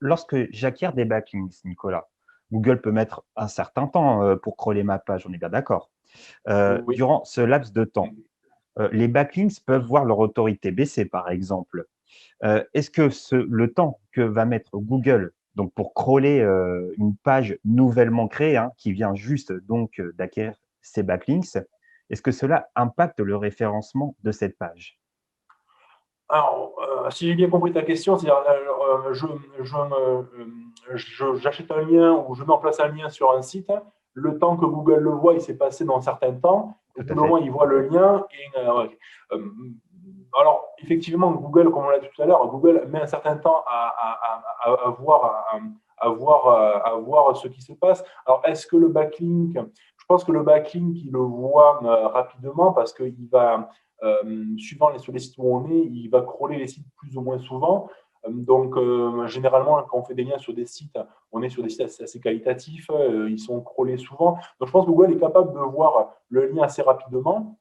lorsque j'acquiers des backlinks, Nicolas, Google peut mettre un certain temps pour crawler ma page, on est bien d'accord. Oui. Durant ce laps de temps, les backlinks peuvent voir leur autorité baisser, par exemple. Est-ce que le temps que va mettre Google donc pour crawler une page nouvellement créée, hein, qui vient juste donc d'acquérir ces backlinks, est-ce que cela impacte le référencement de cette page? Alors, si j'ai bien compris ta question, c'est-à-dire, j'achète un lien ou je mets en place un lien sur un site, le temps que Google le voit, il s'est passé dans un certain temps. Au Tout bout à d'un moment, fait. il voit le lien ouais. Euh, alors, effectivement, Google, comme on l'a dit tout à l'heure, Google met un certain temps à voir, à voir ce qui se passe. Alors, est-ce que le backlink, je pense que le backlink, il le voit rapidement parce qu'il va, suivant sur les sites où on est, il va crawler les sites plus ou moins souvent. Donc, généralement, quand on fait des liens sur des sites, on est sur des sites assez qualitatifs, ils sont crawlés souvent. Donc, je pense que Google est capable de voir le lien assez rapidement,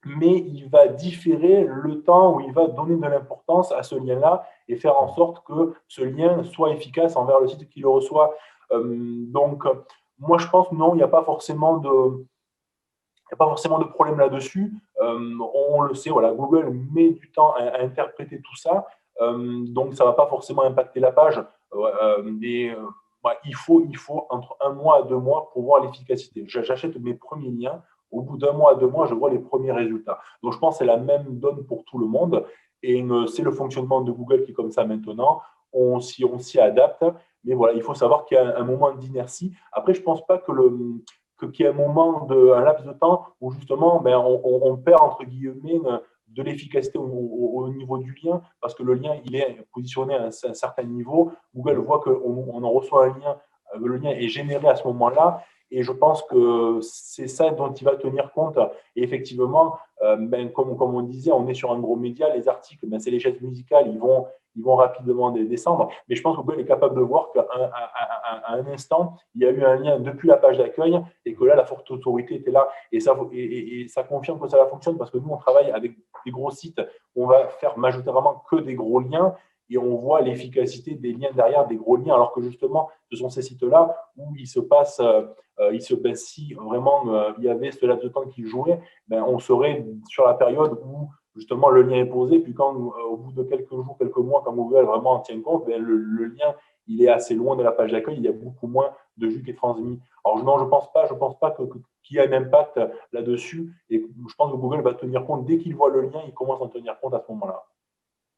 mais il va différer le temps où il va donner de l'importance à ce lien-là et faire en sorte que ce lien soit efficace envers le site qui le reçoit. Donc, moi, je pense non, il n'y a pas forcément de problème là-dessus. On le sait, voilà, Google met du temps à interpréter tout ça, donc ça ne va pas forcément impacter la page. Il faut entre 1 mois à 2 mois pour voir l'efficacité. J'achète mes premiers liens, au bout d'1 mois à 2 mois, je vois les premiers résultats. Donc je pense que c'est la même donne pour tout le monde, et c'est le fonctionnement de Google qui est comme ça maintenant. On s'y adapte, mais voilà, il faut savoir qu'il y a un moment d'inertie. Après, je ne pense pas qu'il y ait un laps de temps où justement on perd entre guillemets de l'efficacité au niveau du lien, parce que le lien il est positionné à un certain niveau. Google voit qu'on en reçoit un lien, le lien est généré à ce moment-là, et je pense que c'est ça dont il va tenir compte. Et effectivement, comme on disait, on est sur un gros média, les articles, c'est les chaises musicales, ils vont rapidement descendre. Mais je pense que Google est capable de voir qu'à un instant, il y a eu un lien depuis la page d'accueil et que là, la forte autorité était là. Et ça confirme que ça fonctionne, parce que nous, on travaille avec des gros sites où on va faire majoritairement que des gros liens, et on voit l'efficacité des liens derrière, des gros liens, alors que justement, ce sont ces sites-là où il se passe, si vraiment il y avait ce laps de temps qui jouait, on serait sur la période où justement le lien est posé, puis quand au bout de quelques jours, quelques mois, quand Google vraiment en tient compte, le lien il est assez loin de la page d'accueil, il y a beaucoup moins de jus qui est transmis. Alors non, je pense pas qu'il y ait un impact là-dessus, et je pense que Google va tenir compte, dès qu'il voit le lien, il commence à en tenir compte à ce moment-là.